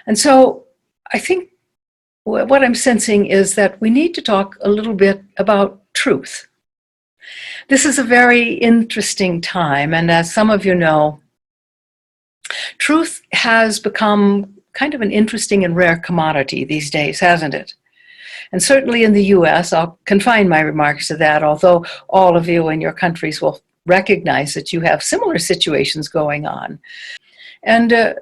And so I think what I'm sensing is that we need to talk a little bit about truth. This is a very interesting time, and as some of you know, truth has become kind of an interesting and rare commodity these days, hasn't it? And certainly in the US, I'll confine my remarks to that, although all of you in your countries will recognize that you have similar situations going on. And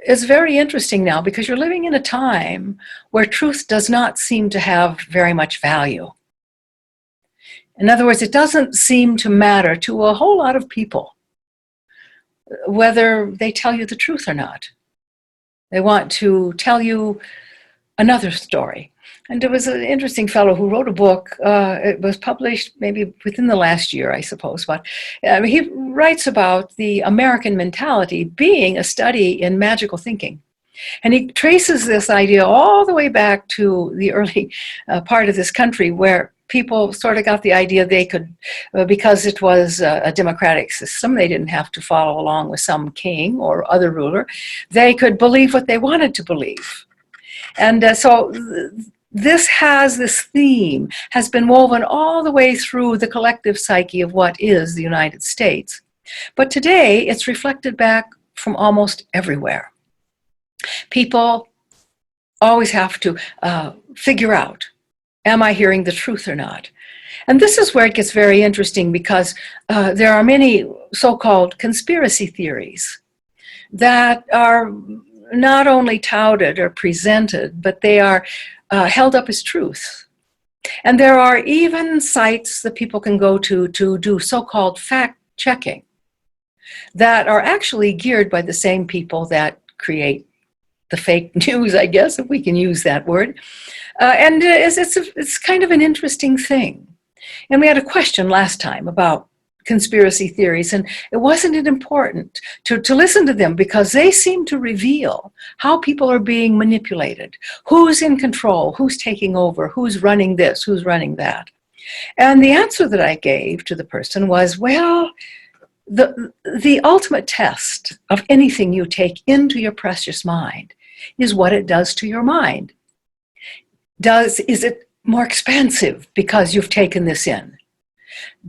it's very interesting now because you're living in a time where truth does not seem to have very much value. In other words, it doesn't seem to matter to a whole lot of people whether they tell you the truth or not. They want to tell you another story. And there was an interesting fellow who wrote a book. It was published maybe within the last year, I suppose. But he writes about the American mentality being a study in magical thinking. And he traces this idea all the way back to the early part of this country where people sort of got the idea they could, because it was a democratic system, they didn't have to follow along with some king or other ruler. They could believe what they wanted to believe. And so this theme has been woven all the way through the collective psyche of what is the United States. But today it's reflected back from almost everywhere. People always have to figure out, am I hearing the truth or not? And this is where it gets very interesting because there are many so-called conspiracy theories that are not only touted or presented, but they are held up as truth. And there are even sites that people can go to do so-called fact-checking that are actually geared by the same people that create the fake news, I guess, if we can use that word. And it's kind of an interesting thing. And we had a question last time about conspiracy theories, and wasn't it important to listen to them because they seem to reveal how people are being manipulated, who's in control, who's taking over, who's running this, who's running that. And the answer that I gave to the person was, well, the ultimate test of anything you take into your precious mind is what it does to your mind. Is it more expansive because you've taken this in?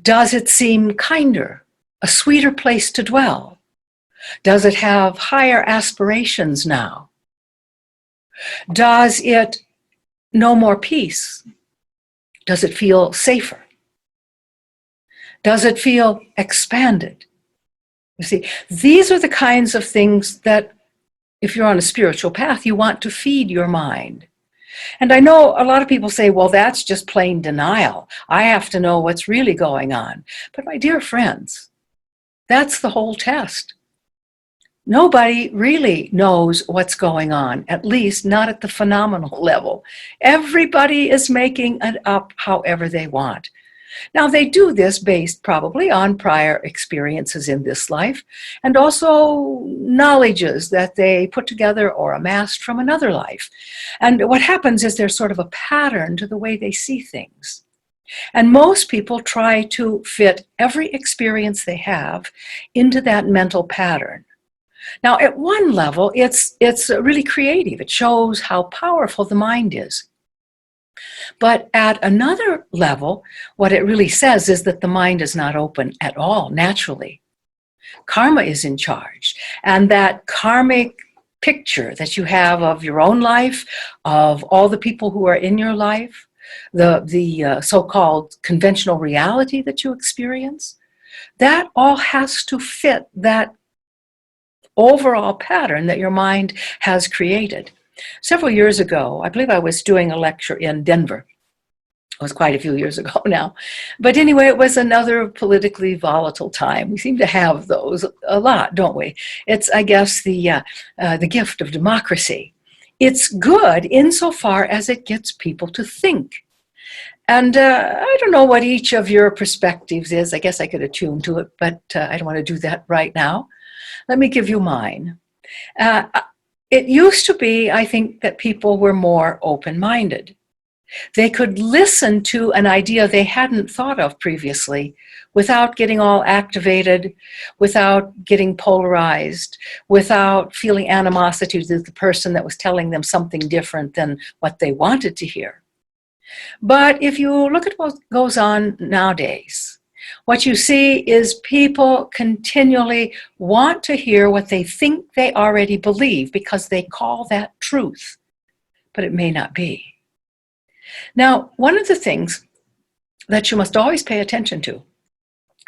Does it seem kinder, a sweeter place to dwell? Does it have higher aspirations now? Does it know more peace? Does it feel safer? Does it feel expanded? You see, these are the kinds of things that, if you're on a spiritual path, you want to feed your mind. And I know a lot of people say, well, that's just plain denial. I have to know what's really going on. But my dear friends, that's the whole test. Nobody really knows what's going on, at least not at the phenomenal level. Everybody is making it up however they want. Now, they do this based probably on prior experiences in this life and also knowledges that they put together or amassed from another life. And what happens is there's sort of a pattern to the way they see things. And most people try to fit every experience they have into that mental pattern. Now, at one level, it's really creative. It shows how powerful the mind is. But at another level, what it really says is that the mind is not open at all, naturally. Karma is in charge. And that karmic picture that you have of your own life, of all the people who are in your life, the so-called conventional reality that you experience, that all has to fit that overall pattern that your mind has created. Several years ago, I believe I was doing a lecture in Denver. It was quite a few years ago now. But anyway, it was another politically volatile time. We seem to have those a lot, don't we? It's, I guess, the gift of democracy. It's good insofar as it gets people to think. And I don't know what each of your perspectives is. I guess I could attune to it, but I don't want to do that right now. Let me give you mine. It used to be, I think, that people were more open-minded. They could listen to an idea they hadn't thought of previously without getting all activated, without getting polarized, without feeling animosity to the person that was telling them something different than what they wanted to hear. But if you look at what goes on nowadays, what you see is people continually want to hear what they think they already believe because they call that truth, but it may not be. Now, one of the things that you must always pay attention to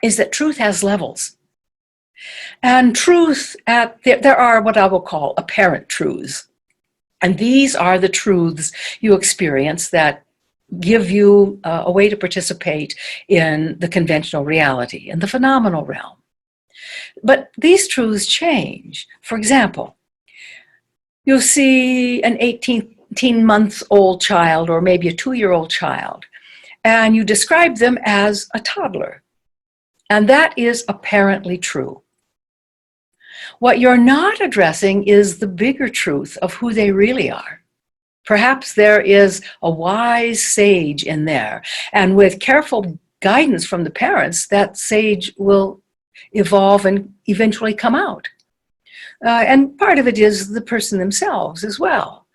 is that truth has levels. And truth, there are what I will call apparent truths. And these are the truths you experience that give you a way to participate in the conventional reality, in the phenomenal realm. But these truths change. For example, you'll see an 18-month-old child or maybe a 2-year-old child, and you describe them as a toddler. And that is apparently true. What you're not addressing is the bigger truth of who they really are. Perhaps there is a wise sage in there, and with careful guidance from the parents, that sage will evolve and eventually come out. And part of it is the person themselves as well.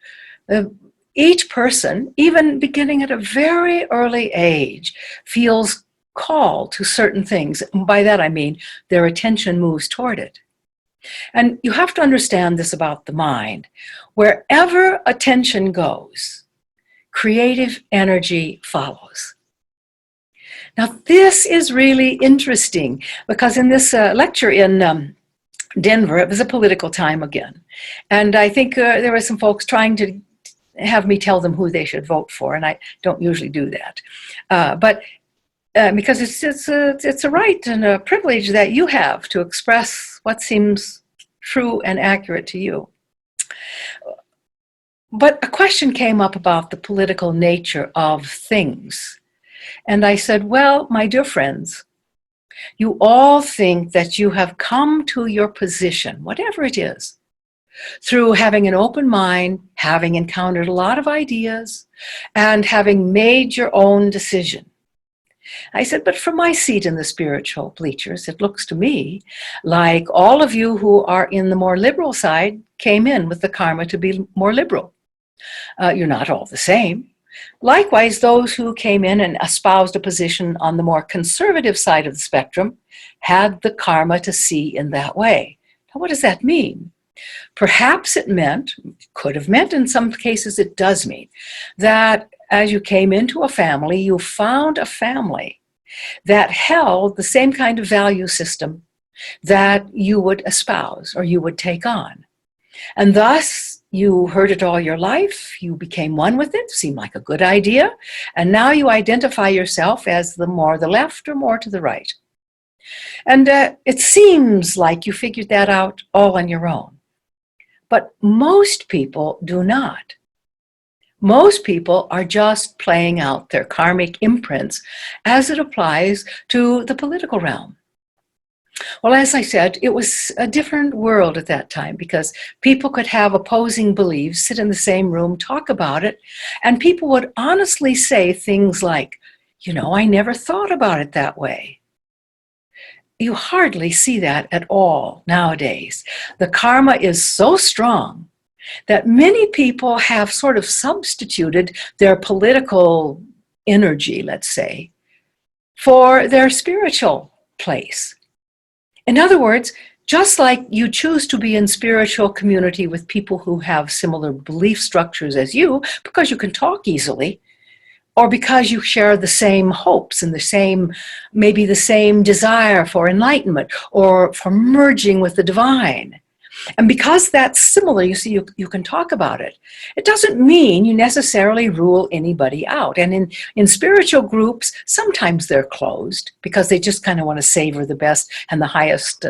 Each person, even beginning at a very early age, feels called to certain things. And by that I mean their attention moves toward it. And you have to understand this about the mind. Wherever attention goes, creative energy follows. Now, this is really interesting because in this lecture in Denver, it was a political time again. And I think there were some folks trying to have me tell them who they should vote for, and I don't usually do that. But because it's a right and a privilege that you have to express what seems true and accurate to you. But a question came up about the political nature of things. And I said, well, my dear friends, you all think that you have come to your position, whatever it is, through having an open mind, having encountered a lot of ideas, and having made your own decision. I said, but from my seat in the spiritual bleachers, it looks to me like all of you who are in the more liberal side came in with the karma to be more liberal. You're not all the same. Likewise, those who came in and espoused a position on the more conservative side of the spectrum had the karma to see in that way. Now, what does that mean? Perhaps it meant, could have meant, in some cases it does mean, that as you came into a family, you found a family that held the same kind of value system that you would espouse or you would take on. And thus, you heard it all your life, you became one with it, seemed like a good idea, and now you identify yourself as the more the left or more to the right. And it seems like you figured that out all on your own. But most people do not. Most people are just playing out their karmic imprints as it applies to the political realm. Well, as I said, it was a different world at that time because people could have opposing beliefs, sit in the same room, talk about it, and people would honestly say things like, you know, I never thought about it that way. You hardly see that at all nowadays. The karma is so strong that many people have sort of substituted their political energy, let's say, for their spiritual place. In other words, just like you choose to be in spiritual community with people who have similar belief structures as you, because you can talk easily, or because you share the same hopes and maybe the same desire for enlightenment or for merging with the divine. And because that's similar, you see, you can talk about it. It doesn't mean you necessarily rule anybody out. And in spiritual groups, sometimes they're closed because they just kind of want to savor the best and the highest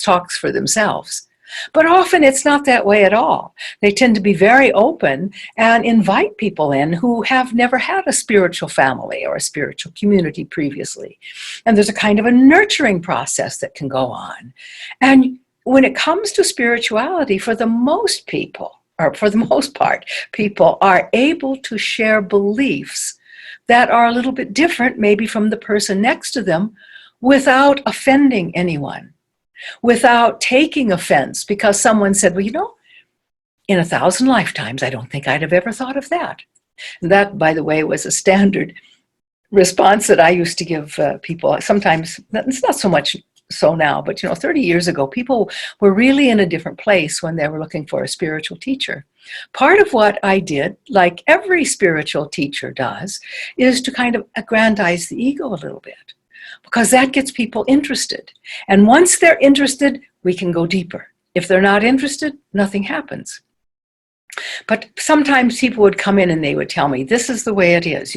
talks for themselves. But often it's not that way at all. They tend to be very open and invite people in who have never had a spiritual family or a spiritual community previously. And there's a kind of a nurturing process that can go on. And when it comes to spirituality, for the most people, or for the most part, people are able to share beliefs that are a little bit different, maybe from the person next to them, without offending anyone, without taking offense because someone said, well, you know, in 1,000 lifetimes, I don't think I'd have ever thought of that. And that, by the way, was a standard response that I used to give people. Sometimes, it's not so much so now, but 30 years ago, people were really in a different place when they were looking for a spiritual teacher. Part of what I did, like every spiritual teacher does, is to kind of aggrandize the ego a little bit, because that gets people interested. And once they're interested, we can go deeper. If they're not interested, nothing happens. But sometimes people would come in and they would tell me, this is the way it is,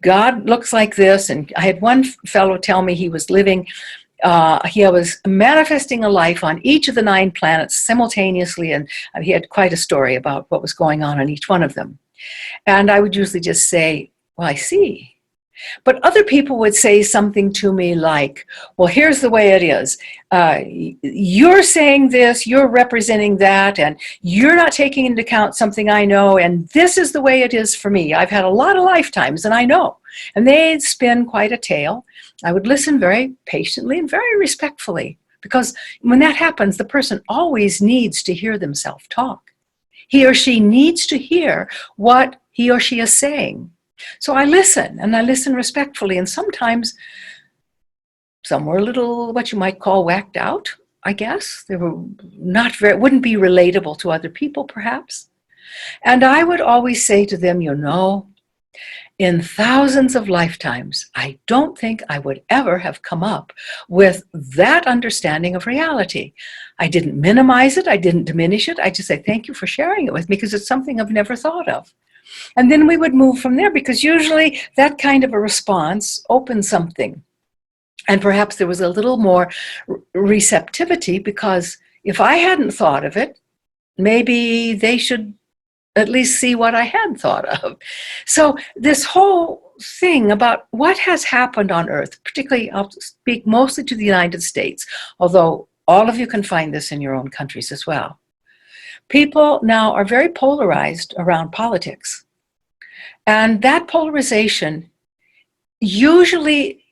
God looks like this. And I had one fellow tell me he was living, he was manifesting a life on each of the 9 planets simultaneously, and he had quite a story about what was going on each one of them. And I would usually just say, well, I see. But other people would say something to me like, well, here's the way it is. You're saying this, you're representing that, and you're not taking into account something I know, and this is the way it is for me. I've had a lot of lifetimes, and I know. And they'd spin quite a tale. I would listen very patiently and very respectfully, because when that happens, the person always needs to hear themselves talk. He or she needs to hear what he or she is saying. So I listen, and I listen respectfully, and sometimes some were a little, what you might call, whacked out, I guess. They were not very, wouldn't be relatable to other people, perhaps. And I would always say to them, in thousands of lifetimes, I don't think I would ever have come up with that understanding of reality. I didn't minimize it, I didn't diminish it, I just say, thank you for sharing it with me, because it's something I've never thought of. And then we would move from there, because usually that kind of a response opens something. And perhaps there was a little more receptivity, because if I hadn't thought of it, maybe they should at least see what I had thought of. So this whole thing about what has happened on Earth, particularly I'll speak mostly to the United States, although all of you can find this in your own countries as well. People now are very polarized around politics. And that polarization usually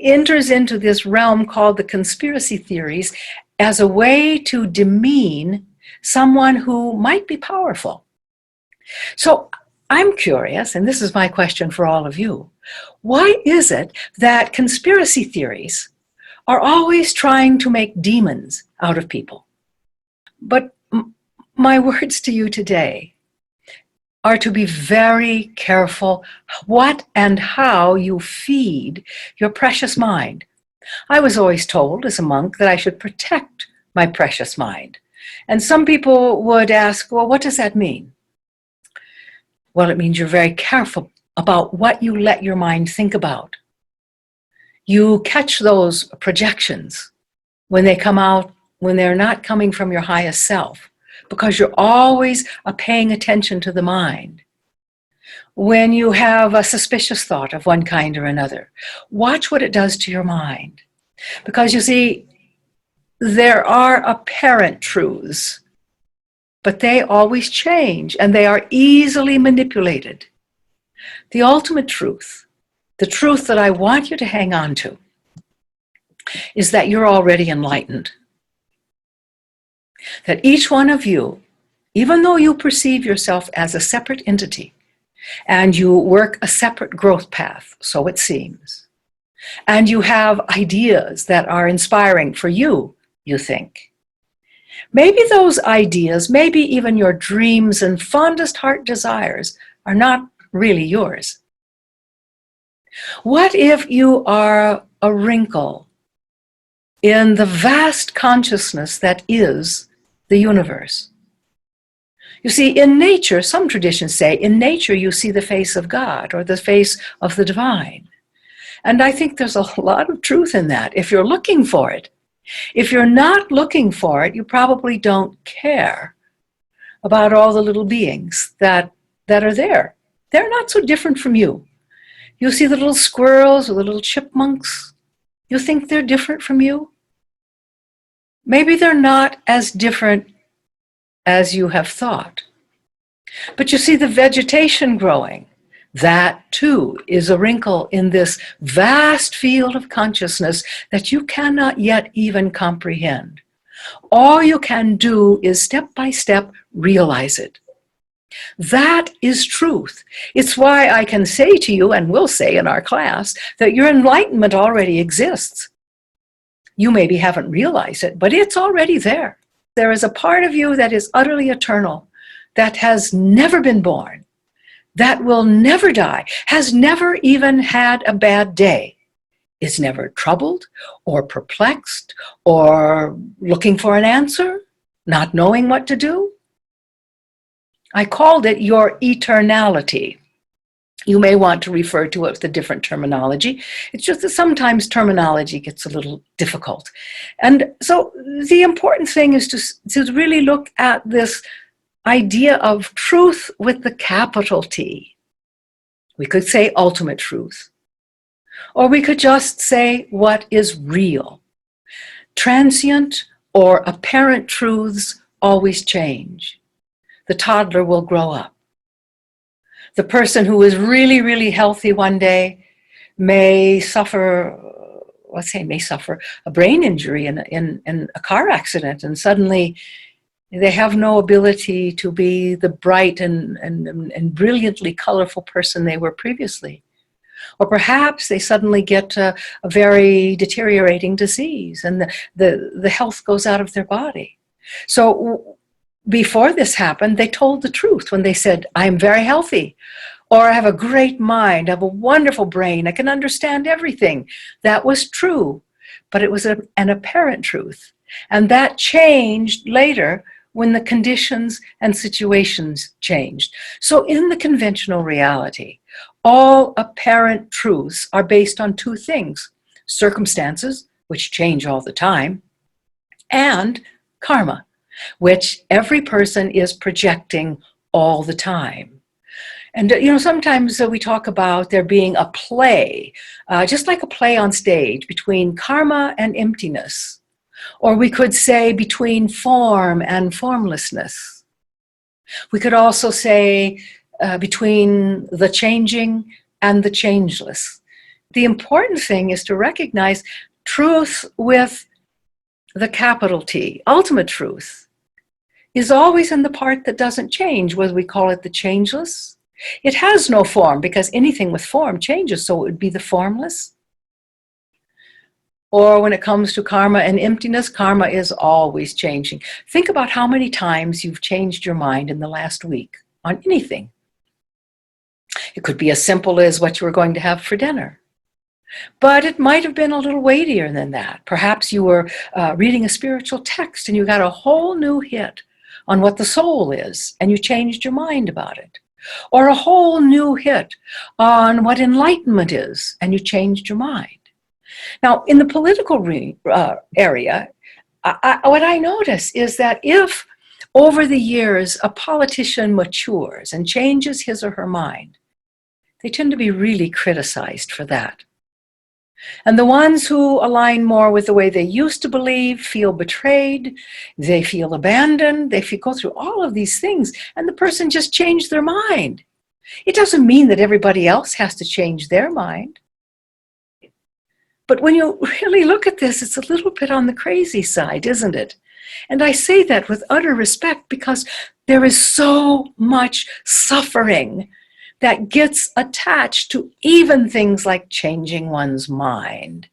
enters into this realm called the conspiracy theories as a way to demean someone who might be powerful. So I'm curious, and this is my question for all of you, why is it that conspiracy theories are always trying to make demons out of people? But my words to you today are to be very careful what and how you feed your precious mind. I was always told as a monk that I should protect my precious mind. And some people would ask, well, what does that mean? Well, it means you're very careful about what you let your mind think about. You catch those projections when they come out, when they're not coming from your highest self, because you're always paying attention to the mind. When you have a suspicious thought of one kind or another, watch what it does to your mind. Because you see, there are apparent truths, but they always change, and they are easily manipulated. The ultimate truth, the truth that I want you to hang on to, is that you're already enlightened. That each one of you, even though you perceive yourself as a separate entity, and you work a separate growth path, so it seems, and you have ideas that are inspiring for you, you think, maybe those ideas, maybe even your dreams and fondest heart desires are not really yours. What if you are a wrinkle in the vast consciousness that is the universe? You see, in nature, some traditions say, in nature you see the face of God or the face of the divine. And I think there's a lot of truth in that, if you're looking for it. If you're not looking for it, you probably don't care about all the little beings that are there. They're not so different from you. You see the little squirrels or the little chipmunks. You think they're different from you? Maybe they're not as different as you have thought. But you see the vegetation growing. That too is a wrinkle in this vast field of consciousness that you cannot yet even comprehend. All you can do is step by step realize it. That is truth. It's why I can say to you, and will say in our class, that your enlightenment already exists. You maybe haven't realized it, but it's already there. There is a part of you that is utterly eternal, that has never been born, that will never die, has never even had a bad day, is never troubled or perplexed or looking for an answer, not knowing what to do. I called it your eternality. You may want to refer to it with a different terminology. It's just that sometimes terminology gets a little difficult. And so the important thing is to really look at this idea of truth with the capital T. We could say ultimate truth, or we could just say what is real. Transient or apparent truths always change. The toddler will grow up. The person who is really, really healthy one day may suffer a brain injury in a car accident, and suddenly they have no ability to be the bright and brilliantly colorful person they were previously. Or perhaps they suddenly get a very deteriorating disease and the health goes out of their body. So before this happened, they told the truth when they said, I'm very healthy, or I have a great mind, I have a wonderful brain, I can understand everything. That was true, but it was an apparent truth. And that changed later when the conditions and situations changed. So in the conventional reality, all apparent truths are based on two things: circumstances, which change all the time, and karma, which every person is projecting all the time. And sometimes we talk about there being a play, just like a play on stage, between karma and emptiness. Or we could say between form and formlessness. We could also say between the changing and the changeless. The important thing is to recognize truth with the capital T, ultimate truth, is always in the part that doesn't change, whether we call it the changeless. It has no form because anything with form changes, so it would be the formless. Or when it comes to karma and emptiness, karma is always changing. Think about how many times you've changed your mind in the last week on anything. It could be as simple as what you were going to have for dinner. But it might have been a little weightier than that. Perhaps you were reading a spiritual text and you got a whole new hit on what the soul is, and you changed your mind about it. Or a whole new hit on what enlightenment is, and you changed your mind. Now, in the political area, what I notice is that if over the years a politician matures and changes his or her mind, they tend to be really criticized for that. And the ones who align more with the way they used to believe feel betrayed, they feel abandoned, they go through all of these things, and the person just changed their mind. It doesn't mean that everybody else has to change their mind. But when you really look at this, it's a little bit on the crazy side, isn't it? And I say that with utter respect because there is so much suffering that gets attached to even things like changing one's mind.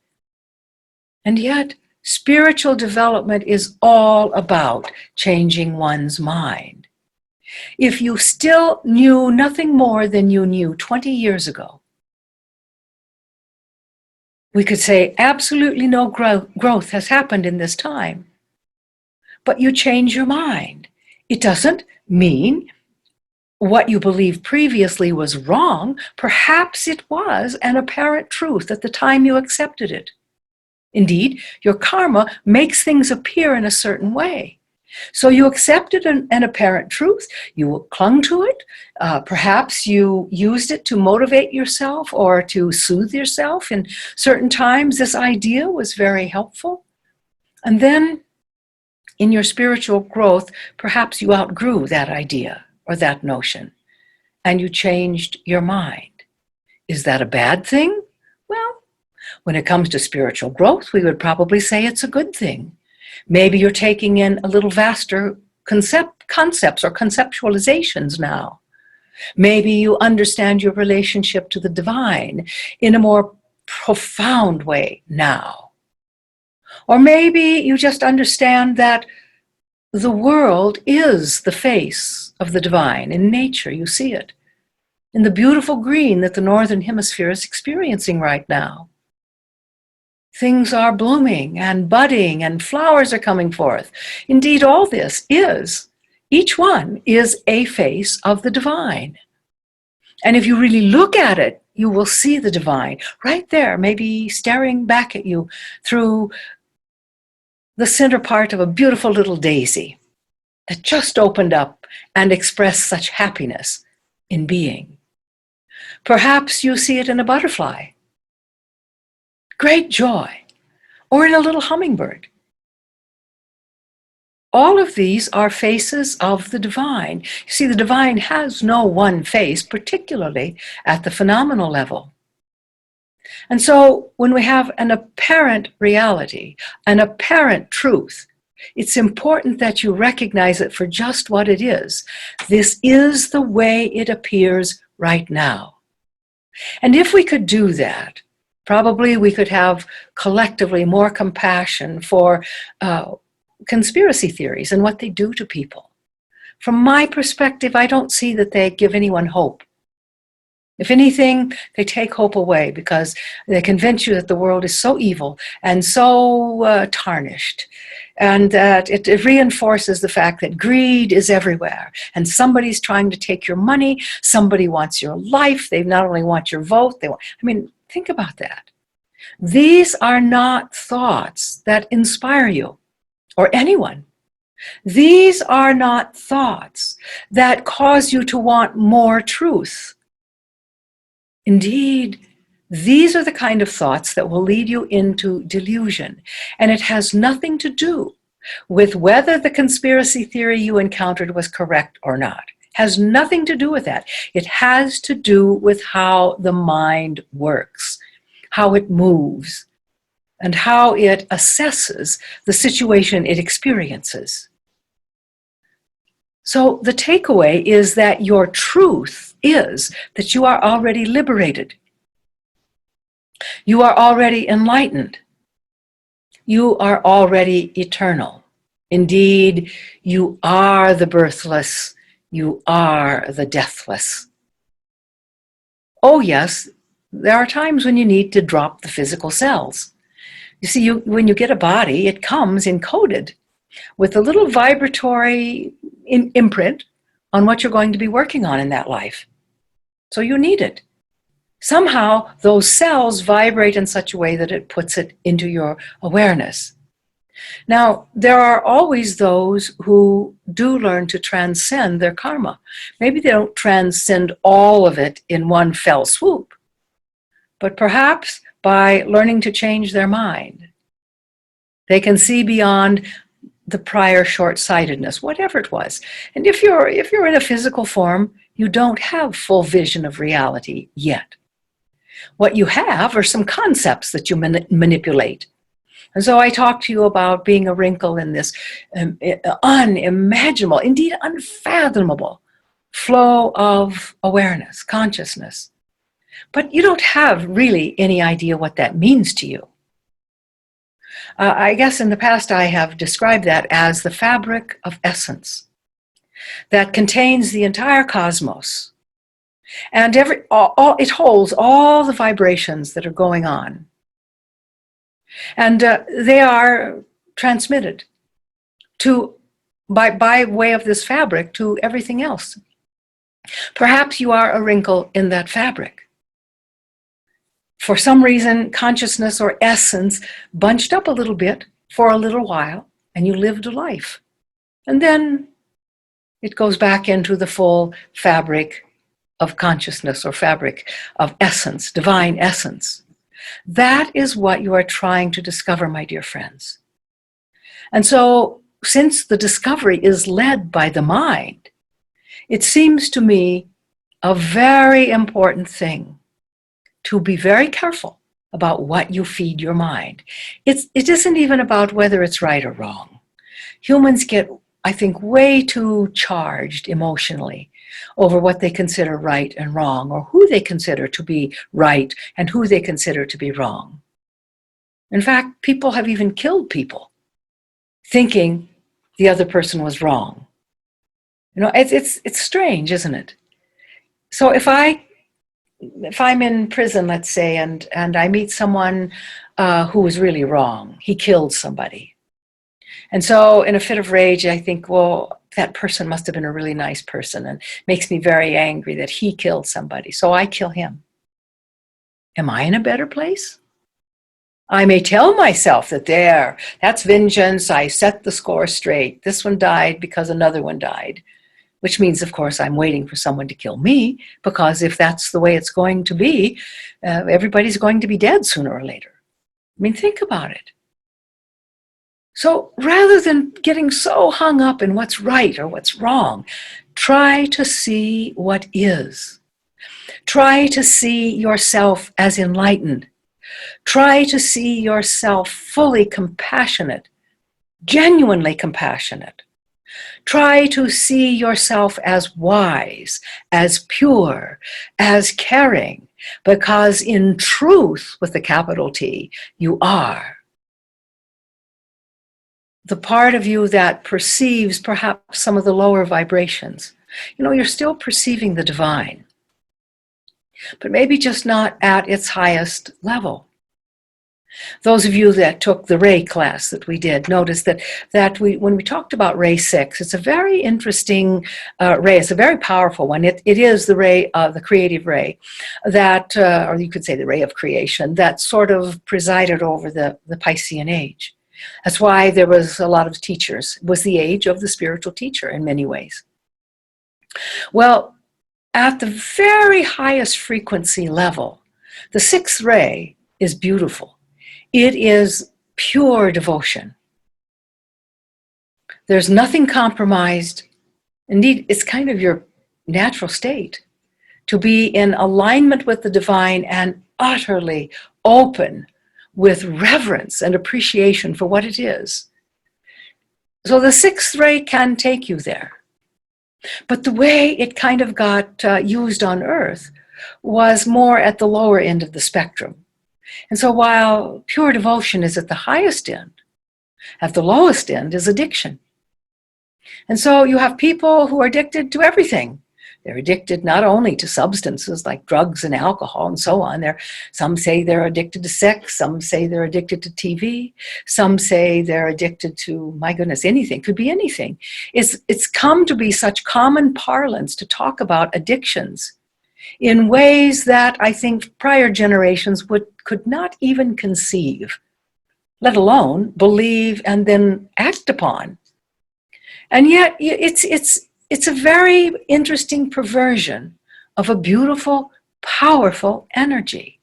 And yet, spiritual development is all about changing one's mind. If you still knew nothing more than you knew 20 years ago, we could say absolutely no growth has happened in this time. But you change your mind. It doesn't mean what you believed previously was wrong. Perhaps it was an apparent truth at the time you accepted it. Indeed, your karma makes things appear in a certain way. So you accepted an apparent truth, you clung to it, perhaps you used it to motivate yourself or to soothe yourself. In certain times, this idea was very helpful. And then In your spiritual growth, perhaps you outgrew that idea or that notion, and you changed your mind. Is that a bad thing? Well, when it comes to spiritual growth, we would probably say it's a good thing. Maybe you're taking in a little vaster concepts or conceptualizations now. Maybe you understand your relationship to the divine in a more profound way now. Or maybe you just understand that the world is the face of the divine. In nature, you see it. In the beautiful green that the Northern Hemisphere is experiencing right now. Things are blooming and budding and flowers are coming forth. Indeed, all this is, each one is a face of the divine. And if you really look at it, you will see the divine right there, maybe staring back at you through the center part of a beautiful little daisy that just opened up and expressed such happiness in being. Perhaps you see it in a butterfly, great joy, or in a little hummingbird. All of these are faces of the divine. You see, the divine has no one face, particularly at the phenomenal level. And so when we have an apparent reality, an apparent truth, it's important that you recognize it for just what it is. This is the way it appears right now. And if we could do that, probably we could have collectively more compassion for conspiracy theories and what they do to people. From my perspective, I don't see that they give anyone hope. If anything, they take hope away because they convince you that the world is so evil and so tarnished, and that it reinforces the fact that greed is everywhere, and somebody's trying to take your money, somebody wants your life, they not only want your vote, think about that. These are not thoughts that inspire you or anyone. These are not thoughts that cause you to want more truth. Indeed, these are the kind of thoughts that will lead you into delusion, and it has nothing to do with whether the conspiracy theory you encountered was correct or not. It has nothing to do with that. It has to do with how the mind works, how it moves, and how it assesses the situation it experiences. So the takeaway is that your truth is that you are already liberated. You are already enlightened. You are already eternal. Indeed, you are the birthless. You are the deathless. Oh yes, there are times when you need to drop the physical cells. You see, when you get a body, it comes encoded with a little vibratory imprint on what you're going to be working on in that life. So you need it. Somehow those cells vibrate in such a way that it puts it into your awareness. Now, there are always those who do learn to transcend their karma. Maybe they don't transcend all of it in one fell swoop, but perhaps by learning to change their mind, they can see beyond the prior short-sightedness, whatever it was. And if you're in a physical form, you don't have full vision of reality yet. What you have are some concepts that you manipulate. And so I talked to you about being a wrinkle in this unimaginable, indeed unfathomable flow of awareness, consciousness. But you don't have really any idea what that means to you. I guess in the past I have described that as the fabric of essence that contains the entire cosmos. And it holds all the vibrations that are going on. And they are transmitted by way of this fabric to everything else. Perhaps you are a wrinkle in that fabric. For some reason, consciousness or essence bunched up a little bit for a little while, and you lived a life. And then it goes back into the full fabric of consciousness or fabric of essence, divine essence. That is what you are trying to discover, my dear friends. And so since the discovery is led by the mind, it seems to me a very important thing to be very careful about what you feed your mind. It isn't even about whether it's right or wrong. Humans get, I think, way too charged emotionally over what they consider right and wrong, or who they consider to be right and who they consider to be wrong. In fact, people have even killed people thinking the other person was wrong. You know, it's strange, isn't it? So if I'm in prison, let's say, and I meet someone who was really wrong, he killed somebody. And so in a fit of rage, I think, well, that person must have been a really nice person, and makes me very angry that he killed somebody. So I kill him. Am I in a better place? I may tell myself that that's vengeance. I set the score straight. This one died because another one died, which means, of course, I'm waiting for someone to kill me, because if that's the way it's going to be, everybody's going to be dead sooner or later. I mean, think about it. So rather than getting so hung up in what's right or what's wrong, try to see what is. Try to see yourself as enlightened. Try to see yourself fully compassionate, genuinely compassionate. Try to see yourself as wise, as pure, as caring, because in truth, with the capital T, you are. The part of you that perceives perhaps some of the lower vibrations, you're still perceiving the divine, but maybe just not at its highest level. Those of you that took the Ray class that we did noticed that when we talked about Ray 6, it's a very interesting ray. It's a very powerful one. It is the ray, the creative ray, that, or you could say the ray of creation, that sort of presided over the Piscean age. That's why there was a lot of teachers. It was the age of the spiritual teacher in many ways. Well, at the very highest frequency level, the sixth ray is beautiful. It is pure devotion. There's nothing compromised. Indeed, it's kind of your natural state to be in alignment with the divine and utterly open with reverence and appreciation for what it is. So the sixth ray can take you there. But the way it kind of got used on Earth was more at the lower end of the spectrum. And so while pure devotion is at the highest end, at the lowest end is addiction. And so you have people who are addicted to everything. They're addicted not only to substances like drugs and alcohol and so on. Some say they're addicted to sex. Some say they're addicted to TV. Some say they're addicted to, my goodness, anything. Could be anything. It's come to be such common parlance to talk about addictions in ways that I think prior generations could not even conceive, let alone believe and then act upon. And yet it's a very interesting perversion of a beautiful, powerful energy.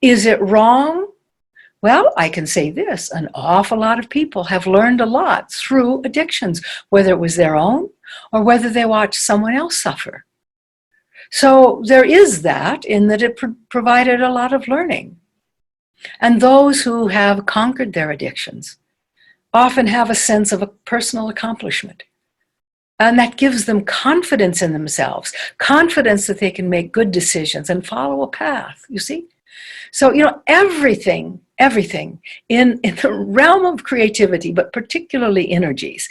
Is it wrong? Well, I can say this, an awful lot of people have learned a lot through addictions, whether it was their own or whether they watched someone else suffer. So there is that in that it provided a lot of learning. And those who have conquered their addictions often have a sense of a personal accomplishment. And that gives them confidence in themselves, confidence that they can make good decisions and follow a path, you see? So, everything in the realm of creativity, but particularly energies,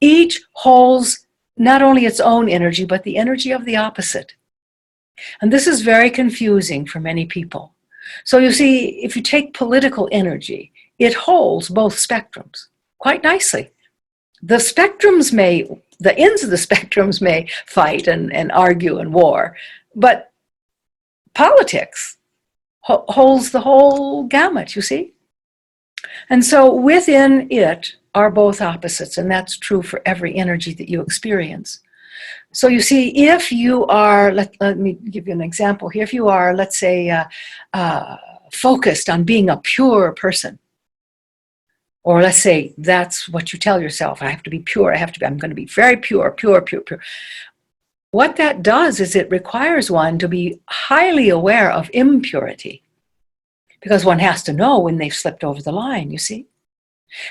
each holds not only its own energy, but the energy of the opposite. And this is very confusing for many people. So you see, if you take political energy, it holds both spectrums quite nicely. The ends of the spectrums may fight and argue and war, but politics holds the whole gamut, you see? And so within it are both opposites, and that's true for every energy that you experience. So you see, if you are, let me give you an example here. If you are, let's say, focused on being a pure person, Or let's say that's what you tell yourself. I have to be pure. I'm going to be very pure, pure, pure, pure. What that does is it requires one to be highly aware of impurity, because one has to know when they've slipped over the line, you see?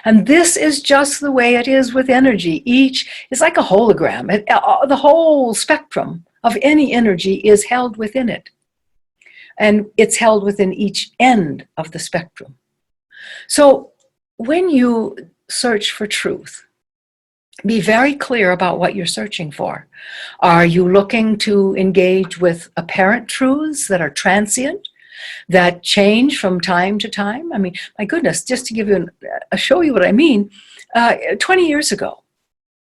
And this is just the way it is with energy. Each is like a hologram. The whole spectrum of any energy is held within it. And it's held within each end of the spectrum. So when you search for truth, be very clear about what you're searching for. Are you looking to engage with apparent truths that are transient, that change from time to time? I mean, my goodness, just to give you show you what I mean, 20 years ago,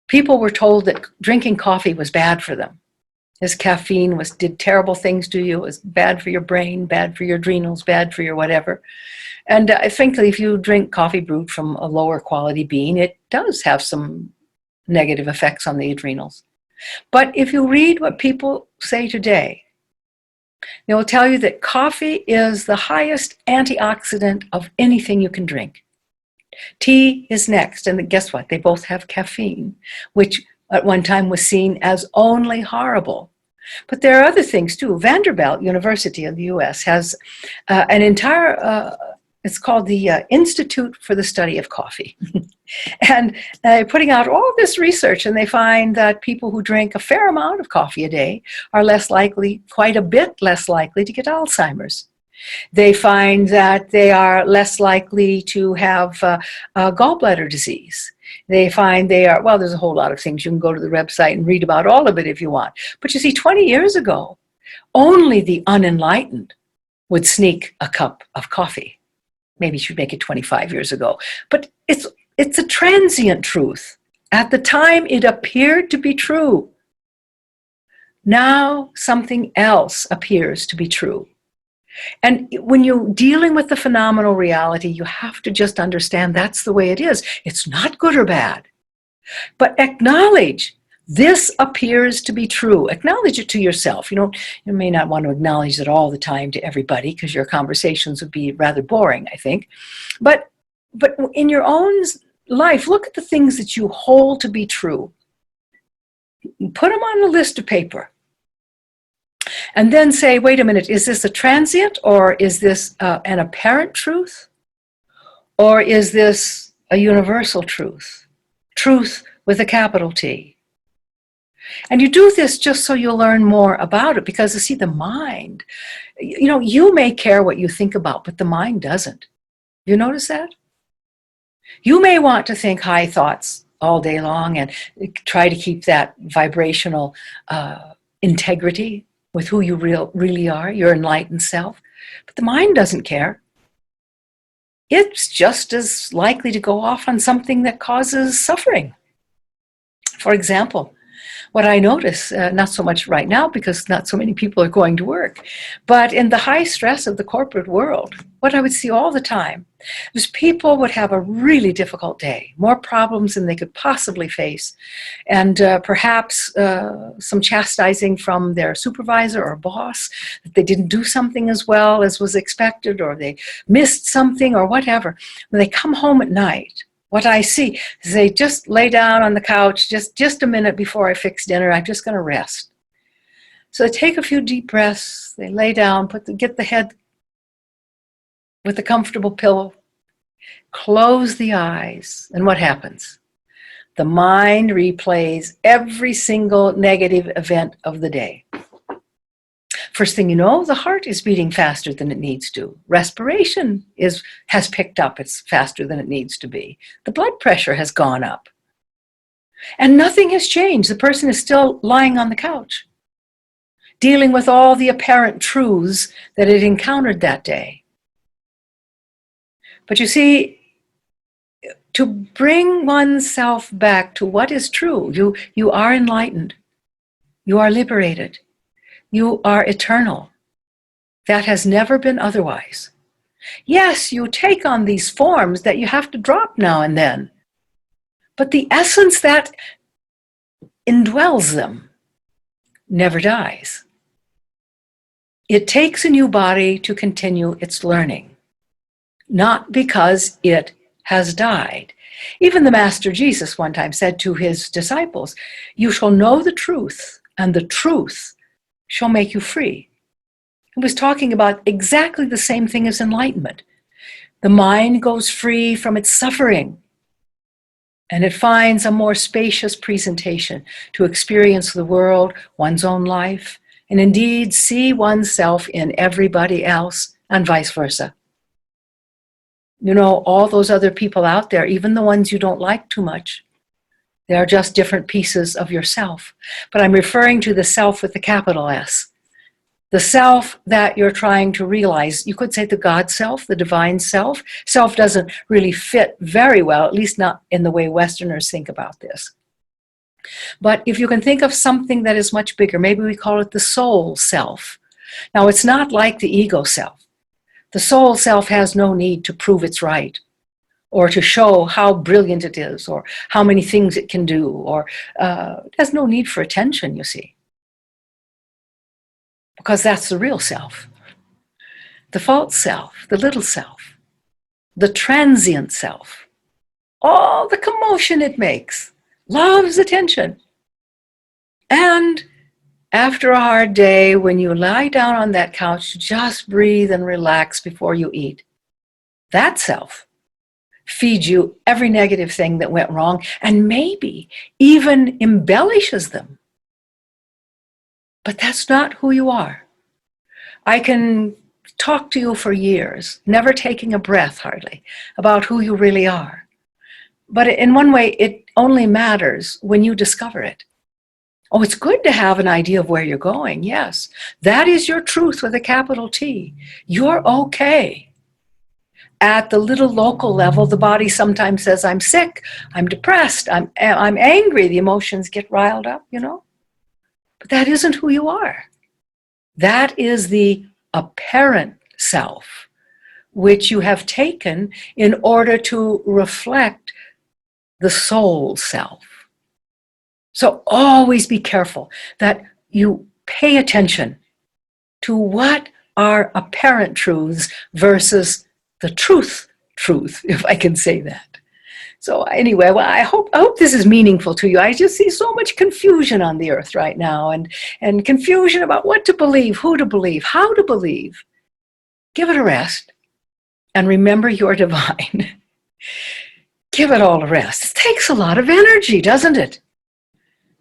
people were told that drinking coffee was bad for them. This caffeine did terrible things to you. It was bad for your brain, bad for your adrenals, bad for your whatever. And I think if you drink coffee brewed from a lower quality bean, it does have some negative effects on the adrenals. But if you read what people say today, they will tell you that coffee is the highest antioxidant of anything you can drink. Tea is next, and guess what? They both have caffeine, which at one time was seen as only horrible. But there are other things too. Vanderbilt University of the US has an entire, it's called the Institute for the Study of Coffee. And they're putting out all this research, and they find that people who drink a fair amount of coffee a day are less likely, quite a bit less likely to get Alzheimer's. They find that they are less likely to have gallbladder disease. They find they are, well, there's a whole lot of things. You can go to the website and read about all of it if you want. But you see, 20 years ago, only the unenlightened would sneak a cup of coffee. Maybe you should make it 25 years ago. But it's a transient truth. At the time, it appeared to be true. Now, something else appears to be true. And when you're dealing with the phenomenal reality, you have to just understand that's the way it is. It's not good or bad. But acknowledge this appears to be true. Acknowledge it to yourself. You may not want to acknowledge it all the time to everybody, because your conversations would be rather boring, I think. But in your own life, look at the things that you hold to be true. Put them on a list of paper. And then say, wait a minute, is this a transient, or is this an apparent truth? Or is this a universal truth? Truth with a capital T. And you do this just so you'll learn more about it, because you see, the mind, you may care what you think about, but the mind doesn't. You notice that? You may want to think high thoughts all day long and try to keep that vibrational integrity with who you really are, your enlightened self. But the mind doesn't care. It's just as likely to go off on something that causes suffering. For example, what I notice, not so much right now because not so many people are going to work, but in the high stress of the corporate world, what I would see all the time is people would have a really difficult day, more problems than they could possibly face, and perhaps some chastising from their supervisor or boss that they didn't do something as well as was expected, or they missed something or whatever. When they come home at night, what I see is they just lay down on the couch, just a minute before I fix dinner. I'm just going to rest. So they take a few deep breaths. They lay down, get the head with a comfortable pillow, close the eyes, and what happens? The mind replays every single negative event of the day. First thing you know, the heart is beating faster than it needs to. Respiration has picked up. It's faster than it needs to be. The blood pressure has gone up. And nothing has changed. The person is still lying on the couch, dealing with all the apparent truths that it encountered that day. But you see, to bring oneself back to what is true, you are enlightened. You are liberated. You are eternal. That has never been otherwise. Yes, you take on these forms that you have to drop now and then, but the essence that indwells them never dies. It takes a new body to continue its learning, not because it has died. Even the Master Jesus one time said to his disciples, "You shall know the truth, and the truth shall make you free." He was talking about exactly the same thing as enlightenment. The mind goes free from its suffering, and it finds a more spacious presentation to experience the world, one's own life, and indeed see oneself in everybody else, and vice versa. You know, all those other people out there, even the ones you don't like too much, they're just different pieces of yourself. But I'm referring to the self with the capital S. The self that you're trying to realize. You could say the God self, the divine self. Self doesn't really fit very well, at least not in the way Westerners think about this. But if you can think of something that is much bigger, maybe we call it the soul self. Now, it's not like the ego self. The soul self has no need to prove it's right, or to show how brilliant it is, or how many things it can do, or it has no need for attention, you see. Because that's the real self. The false self, the little self, the transient self, all the commotion it makes, loves attention. And after a hard day, when you lie down on that couch, just breathe and relax before you eat. That self feeds you every negative thing that went wrong, and maybe even embellishes them. But that's not who you are. I can talk to you for years, never taking a breath hardly, about who you really are. But in one way, it only matters when you discover it. Oh, it's good to have an idea of where you're going. Yes, that is your truth with a capital T. You're okay. At the little local level, the body sometimes says, I'm sick, I'm depressed, I'm angry. The emotions get riled up, you know. But that isn't who you are. That is the apparent self, which you have taken in order to reflect the soul self. So always be careful that you pay attention to what are apparent truths versus the truth, if I can say that. So anyway, well, I hope this is meaningful to you. I just see so much confusion on the earth right now, and confusion about what to believe, who to believe, how to believe. Give it a rest, and remember you're divine. Give it all a rest. It takes a lot of energy, doesn't it?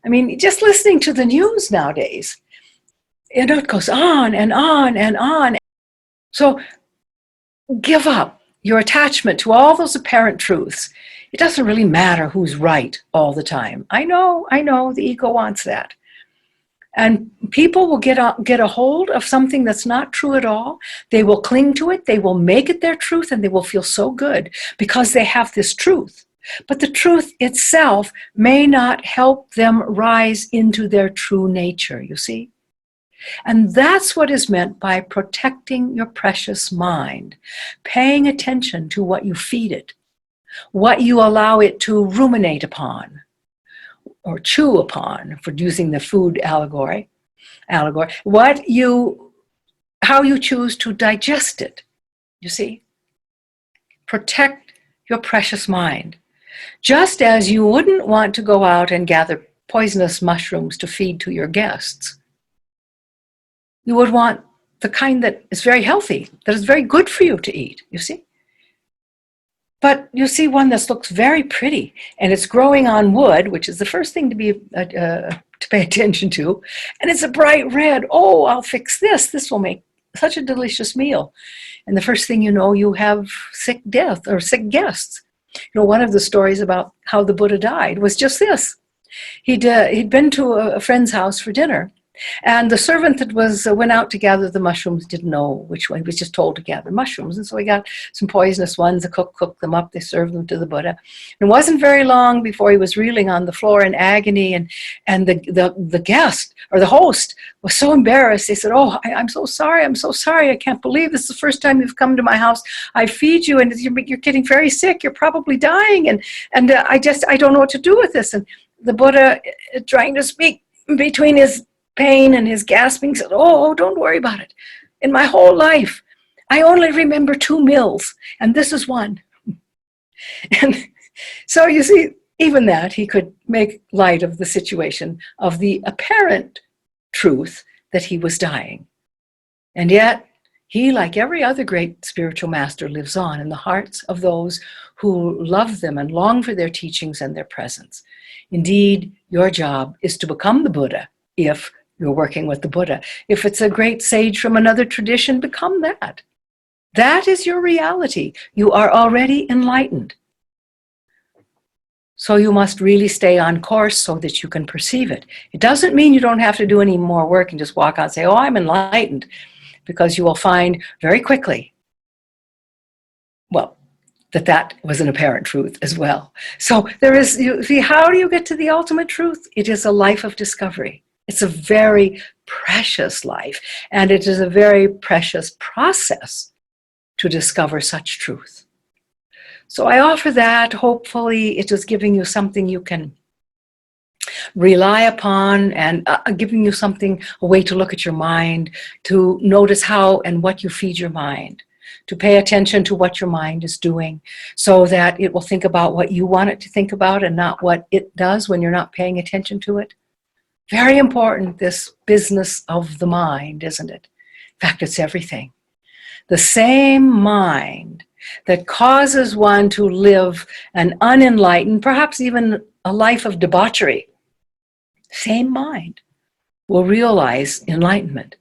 I mean, just listening to the news nowadays, you know, it goes on and on and on. So give up your attachment to all those apparent truths. It doesn't really matter who's right all the time. I know, the ego wants that. And people will get a hold of something that's not true at all. They will cling to it, they will make it their truth, and they will feel so good because they have this truth. But the truth itself may not help them rise into their true nature, you see? And that's what is meant by protecting your precious mind, paying attention to what you feed it, what you allow it to ruminate upon or chew upon, for using the food allegory, how you choose to digest it, you see? Protect your precious mind. Just as you wouldn't want to go out and gather poisonous mushrooms to feed to your guests. You would want the kind that is very healthy, that is very good for you to eat, you see? But you see one that looks very pretty, and it's growing on wood, which is the first thing to pay attention to, and it's a bright red. Oh, I'll fix this. This will make such a delicious meal. And the first thing you know, you have sick guests. You know, one of the stories about how the Buddha died was just this. He'd been to a friend's house for dinner, and the servant that went out to gather the mushrooms didn't know which one. He was just told to gather mushrooms, and so he got some poisonous ones. The cook cooked them up. They served them to the Buddha. And it wasn't very long before he was reeling on the floor in agony, and the guest or the host was so embarrassed. They said, "Oh, I'm so sorry. I'm so sorry. I can't believe this is the first time you've come to my house. I feed you, and you're getting very sick. You're probably dying, and I don't know what to do with this." And the Buddha, trying to speak between his pain and his gasping, said, oh, don't worry about it. In my whole life, I only remember 2 meals, and this is one. And so you see, even that, he could make light of the situation of the apparent truth that he was dying. And yet, he, like every other great spiritual master, lives on in the hearts of those who love them and long for their teachings and their presence. Indeed, your job is to become the Buddha if you're working with the Buddha. If it's a great sage from another tradition, become that. That is your reality. You are already enlightened. So you must really stay on course so that you can perceive it. It doesn't mean you don't have to do any more work and just walk out and say, oh, I'm enlightened, because you will find very quickly, well, that was an apparent truth as well. So there is, you see, how do you get to the ultimate truth? It is a life of discovery. It's a very precious life, and it is a very precious process to discover such truth. So I offer that. Hopefully it is giving you something you can rely upon, and giving you something, a way to look at your mind, to notice how and what you feed your mind, to pay attention to what your mind is doing so that it will think about what you want it to think about and not what it does when you're not paying attention to it. Very important, this business of the mind, isn't it? In fact, it's everything. The same mind that causes one to live an unenlightened, perhaps even a life of debauchery, same mind will realize enlightenment.